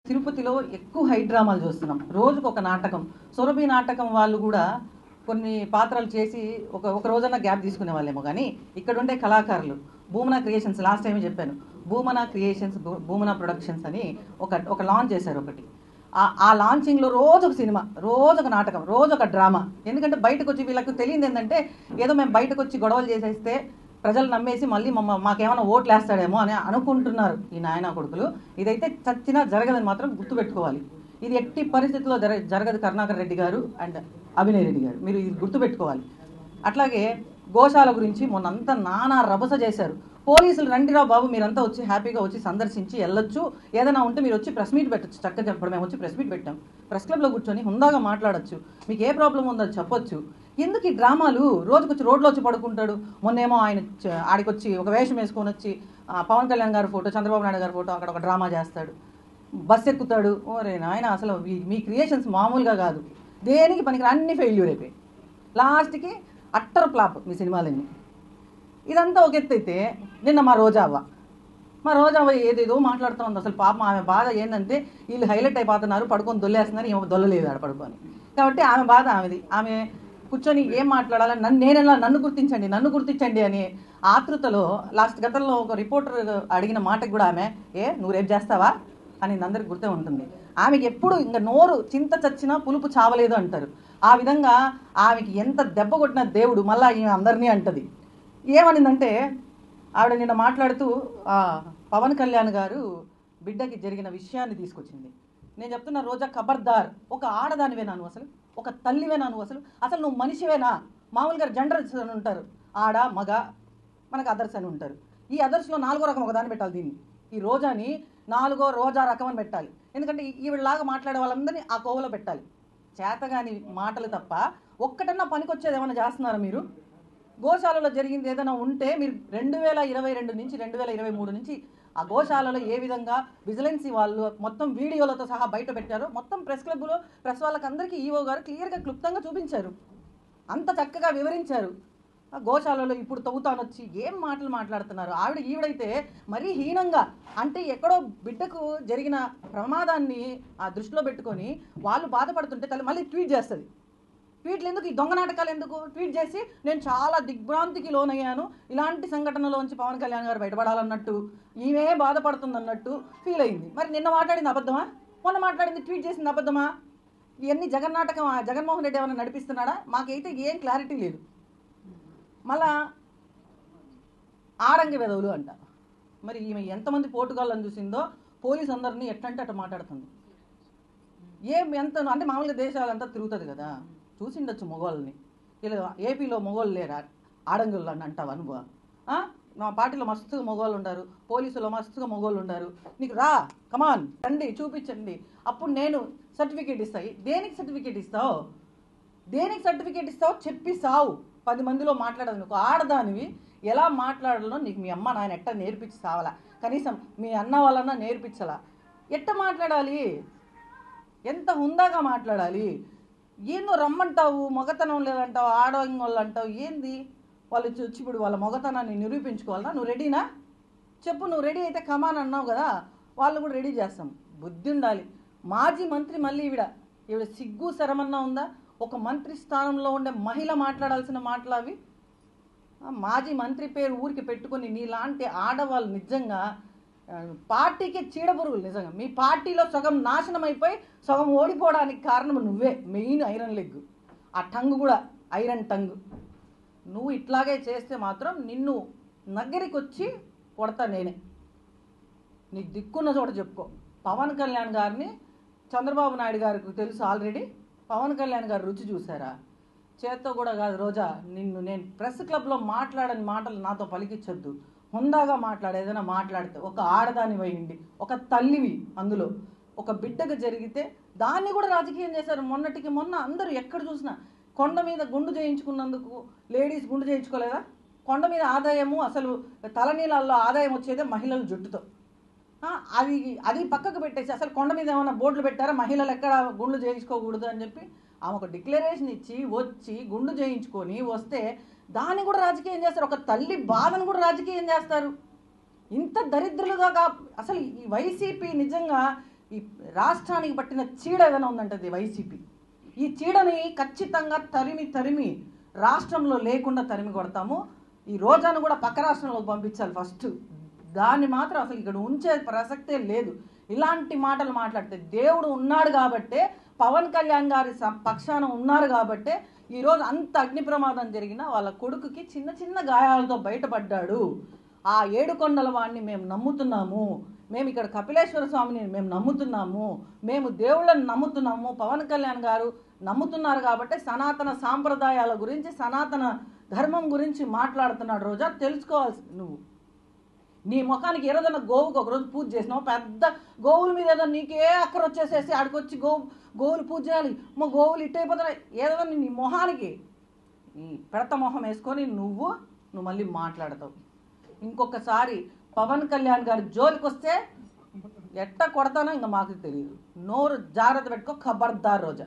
తిరుపతిలో ఎక్కువ హై డ్రామాలు చూస్తున్నాం. రోజుకు ఒక నాటకం. సురభి నాటకం వాళ్ళు కూడా కొన్ని పాత్రలు చేసి ఒక రోజన్నా గ్యాప్ తీసుకునే వాళ్ళేమో. కానీ ఇక్కడ ఉండే కళాకారులు భూమన క్రియేషన్స్, లాస్ట్ టైమే చెప్పాను, భూమన క్రియేషన్స్, భూమన ప్రొడక్షన్స్ అని ఒక లాంచ్ చేశారు ఒకటి. ఆ లాంచింగ్లో రోజు ఒక సినిమా, రోజు ఒక నాటకం, రోజు ఒక డ్రామా. ఎందుకంటే బయటకు వచ్చి వీళ్ళకి తెలియదు ఏంటంటే ఏదో మేము బయటకు వచ్చి గొడవలు చేసేస్తే ప్రజలు నమ్మేసి మళ్ళీ మాకేమైనా ఓట్లు వేస్తాడేమో అని అనుకుంటున్నారు ఈ నాయనా కొడుకులు. ఇదైతే చచ్చినా జరగదని మాత్రం గుర్తుపెట్టుకోవాలి. ఇది ఎట్టి పరిస్థితుల్లో జరగదు కరుణాకర్ రెడ్డి గారు అండ్ అభినయ్ రెడ్డి గారు, మీరు ఇది గుర్తుపెట్టుకోవాలి. అట్లాగే గోశాల గురించి మొన్నంతా నానా రభస చేశారు. పోలీసులు రండిరా బాబు, మీరంతా వచ్చి హ్యాపీగా వచ్చి సందర్శించి వెళ్ళొచ్చు, ఏదైనా ఉంటే మీరు వచ్చి ప్రెస్ మీట్ పెట్టచ్చు. చక్కగా చెప్పడం, మేము వచ్చి ప్రెస్ మీట్ పెట్టాం, ప్రెస్ క్లబ్లో కూర్చొని హుందాగా మాట్లాడచ్చు, మీకు ఏ ప్రాబ్లం ఉందో చెప్పొచ్చు. ఎందుకు ఈ డ్రామాలు? రోజుకొచ్చి రోడ్లో వచ్చి పడుకుంటాడు. మొన్నేమో ఆయన ఆడికొచ్చి ఒక వేషం వేసుకొని వచ్చి పవన్ కళ్యాణ్ గారి ఫోటో, చంద్రబాబు నాయుడు గారి ఫోటో అక్కడ ఒక డ్రామా చేస్తాడు, బస్ ఎక్కుతాడు. ఓరే నాయన, అసలు మీ క్రియేషన్స్ మామూలుగా కాదు, దేనికి పనికి అన్ని ఫెయిల్యూర్ అయిపోయి లాస్ట్కి అట్టర్ ఫ్లాప్ మీ సినిమాలన్నీ. ఇదంతా ఒక ఎత్తు అయితే, నిన్న మా రోజావ్వ ఏదేదో మాట్లాడుతూ ఉంది. అసలు పాపం ఆమె బాధ ఏంటంటే వీళ్ళు హైలైట్ అయిపోతున్నారు, పడుకొని దొల్లేస్తున్నారు, ఏమో దొల్లలేదు ఆడ పడుకొని. కాబట్టి ఆమె బాధ ఆమెది. ఆమె కూర్చొని ఏం మాట్లాడాలని నన్ను గుర్తించండి అని ఆతృతలో గతంలో ఒక రిపోర్టర్ అడిగిన మాటకు కూడా ఆమె నువ్వు రేపు చేస్తావా అని అందరికి గుర్తే ఉంటుంది. ఆమెకి ఎప్పుడు ఇంకా నోరు చింత చచ్చినా పులుపు చావలేదు అంటారు. ఆ విధంగా ఆమెకి ఎంత దెబ్బ కొట్టిన దేవుడు మళ్ళీ ఈమె అందరినీ అంటది. ఏమనిందంటే ఆవిడ నిన్న మాట్లాడుతూ పవన్ కళ్యాణ్ గారు బిడ్డకి జరిగిన విషయాన్ని తీసుకొచ్చింది. నేను చెప్తున్నా, రోజా ఖబర్దార్, ఒక ఆడదానివేనా నువ్వు, అసలు ఒక తల్లివేనా నువ్వు, అసలు నువ్వు మనిషివేనా? మామూలుగా జెండర్స్ అని ఉంటారు, ఆడ మగ, మనకు అదర్స్ అని ఉంటారు. ఈ అదర్స్లో 4వ రకం ఒకదాన్ని పెట్టాలి. దీన్ని ఈ రోజాని 4వ రోజా రకం అని పెట్టాలి. ఎందుకంటే ఈవిడలాగా మాట్లాడే వాళ్ళందరినీ ఆ కోవలో పెట్టాలి. చేతగాని మాటలు తప్ప ఒక్కటన్నా పనికొచ్చేది ఏమైనా చేస్తున్నారా మీరు? గోశాలలో జరిగింది ఏదైనా ఉంటే మీరు 2022 నుంచి 2023 నుంచి ఆ గోశాలలో ఏ విధంగా విజిలెన్సీ వాళ్ళు మొత్తం వీడియోలతో సహా బయట పెట్టారో మొత్తం ప్రెస్ క్లబ్లో ప్రెస్ వాళ్ళకి అందరికీ ఈవో గారు క్లియర్గా క్లుప్తంగా చూపించారు, అంత చక్కగా వివరించారు. ఆ గోశాలలో ఇప్పుడు తవ్వుతానొచ్చి ఏం మాటలు మాట్లాడుతున్నారు. ఈవిడైతే మరీ హీనంగా, అంటే ఎక్కడో బిడ్డకు జరిగిన ప్రమాదాన్ని ఆ దృష్టిలో పెట్టుకొని వాళ్ళు బాధపడుతుంటే తల్లి మళ్ళీ ట్వీట్ చేస్తుంది. ట్వీట్లు ఎందుకు? ఈ దొంగ నాటకాలు ఎందుకు? ట్వీట్ చేసి నేను చాలా దిగ్భ్రాంతికి లోనయ్యాను, ఇలాంటి సంఘటనలోంచి పవన్ కళ్యాణ్ గారు బయటపడాలన్నట్టు, ఈమె బాధపడుతుందన్నట్టు ఫీల్ అయింది. మరి నిన్న మాట్లాడింది అబద్ధమా? మొన్న మాట్లాడింది, ట్వీట్ చేసింది అబద్ధమా? ఇవన్నీ జగన్నాటకం. జగన్మోహన్ రెడ్డి ఏమైనా నడిపిస్తున్నాడా? మాకైతే ఏం క్లారిటీ లేదు. మళ్ళా ఆడంగి వెదవులు అంట. మరి ఈమె ఎంతమంది పోటుగాళ్ళని చూసిందో పోలీసు అందరినీ ఎట్లంటే అట్లా మాట్లాడుతుంది. ఎంత అంటే మామూలుగా దేశాలంతా తిరుగుతుంది కదా, చూసిండొచ్చు మగవాళ్ళని. ఇలా ఏపీలో మగవాళ్ళు లేరా ఆడంగుళ్ళు అని అంటావు అనుభవ? మా పార్టీలో మస్తుగా మగవాళ్ళు ఉన్నారు, పోలీసులో మస్తుగా మగవాళ్ళు ఉన్నారు, నీకు రా, కమాన్ రండి చూపించండి, అప్పుడు నేను సర్టిఫికేట్ ఇస్తాయి. దేనికి సర్టిఫికేట్ ఇస్తావు? చెప్పి సావు. 10 మందిలో మాట్లాడదు. నువ్వు ఆడదానివి, ఎలా మాట్లాడాలో నీకు మీ అమ్మ నాయన ఎట్ట నేర్పించి సావాలా, కనీసం మీ అన్న వాళ్ళన్నా నేర్పించాలా, ఎట్ట మాట్లాడాలి, ఎంత హుందాగా మాట్లాడాలి. ఏందో రమ్మంటావు, మగతనం లేదంటావు, ఆడవాళ్ళు అంటావు, ఏంది? వాళ్ళు వచ్చి ఇప్పుడు వాళ్ళ మగతనాన్ని నిరూపించుకోవాలన్నా? నువ్వు రెడీనా? చెప్పు, నువ్వు రెడీ అయితే కమాన్ అన్నావు కదా, వాళ్ళు కూడా రెడీ చేస్తాం. బుద్ధి ఉండాలి. మాజీ మంత్రి మళ్ళీ ఈవిడ సిగ్గు శరమన్నా ఉందా? ఒక మంత్రి స్థానంలో ఉండే మహిళ మాట్లాడాల్సిన మాటలు అవి. మాజీ మంత్రి పేరు ఊరికి పెట్టుకొని నీలాంటి ఆడవాళ్ళు నిజంగా పార్టీకే చీడపురుగులు. నిజంగా మీ పార్టీలో సగం నాశనం అయిపోయి సగం ఓడిపోవడానికి కారణం నువ్వే. మెయిన్ ఐరన్ లెగ్, ఆ టంగ్ కూడా ఐరన్ టంగ్. నువ్వు ఇట్లాగే చేస్తే మాత్రం నిన్ను నగ్గరికి వచ్చి కొడతా నేనే. నీకు దిక్కున్న చోట చెప్పుకో. పవన్ కళ్యాణ్ గారిని చంద్రబాబు నాయుడు గారికి తెలుసు ఆల్రెడీ. పవన్ కళ్యాణ్ గారు రుచి చూసారా? చేత్తో కూడా కాదు రోజా, నేను ప్రెస్ క్లబ్లో మాట్లాడని మాటలు నాతో పలికించొద్దు. హుందాగా ఏదైనా మాట్లాడితే ఒక ఆడదాని వేయండి, ఒక తల్లివి, అందులో ఒక బిడ్డకు జరిగితే దాన్ని కూడా రాజకీయం చేశారు. మొన్నటికి మొన్న అందరూ ఎక్కడ చూసినా కొండ మీద గుండు చేయించుకున్నందుకు లేడీస్ గుండు చేయించుకోలేదా? కొండ మీద ఆదాయము, అసలు తలనీళ్ళల్లో ఆదాయం వచ్చేదే మహిళల జుట్టుతో. అది పక్కకు పెట్టేసి అసలు కొండ మీద ఏమైనా బోర్డులు పెట్టారా మహిళలు ఎక్కడ గుండు చేయించుకోకూడదు అని చెప్పి? ఆమె ఒక డిక్లరేషన్ ఇచ్చి వచ్చి గుండు చేయించుకొని వస్తే దాన్ని కూడా రాజకీయం చేస్తారు. ఒక తల్లి బాధను కూడా రాజకీయం చేస్తారు. ఇంత దరిద్రులుగా అసలు ఈ వైసీపీ నిజంగా ఈ రాష్ట్రానికి పట్టిన చీడ ఏదైనా ఉందంటది వైసీపీ. ఈ చీడని ఖచ్చితంగా తరిమి రాష్ట్రంలో లేకుండా తరిమి కొడతాము. ఈ రోజాను కూడా పక్క రాష్ట్రంలోకి పంపించాలి ఫస్ట్. దాన్ని మాత్రం అసలు ఇక్కడ ఉంచే ప్రసక్తే లేదు. ఇలాంటి మాటలు మాట్లాడితే దేవుడు ఉన్నాడు కాబట్టే, పవన్ కళ్యాణ్ గారి పక్షాన ఉన్నారు కాబట్టే ఈరోజు అంత అగ్ని ప్రమాదం జరిగినా వాళ్ళ కొడుకుకి చిన్న చిన్న గాయాలతో బయటపడ్డాడు. ఆ ఏడుకొండల వాడిని మేము నమ్ముతున్నాము, మేము ఇక్కడ కపిలేశ్వర స్వామిని మేము నమ్ముతున్నాము, మేము దేవుళ్ళని నమ్ముతున్నాము, పవన్ కళ్యాణ్ గారు నమ్ముతున్నారు కాబట్టి సనాతన సాంప్రదాయాల గురించి, సనాతన ధర్మం గురించి మాట్లాడుతున్నాడు. రోజా తెలుసుకోవాల్సింది నువ్వు. నీ ముఖానికి ఏదైనా గోవుకి ఒకరోజు పూజ చేసినావు, పెద్ద గోవుల మీద ఏదో నీకే అక్కర వచ్చేసేసి ఆడికొచ్చి గోవులు పూజ చేయాలి, మా గోవులు ఇట్టయిపోతున్నాయి ఏదో నీ మొహానికి ఈ పెడత మొహం వేసుకొని నువ్వు మళ్ళీ మాట్లాడతావు. ఇంకొకసారి పవన్ కళ్యాణ్ గారి జోలికి వస్తే ఎట్ట కొడతానో ఇంకా మాకు తెలియదు. నోరు జాగ్రత్త పెట్టుకో, ఖబర్దార్ రోజా.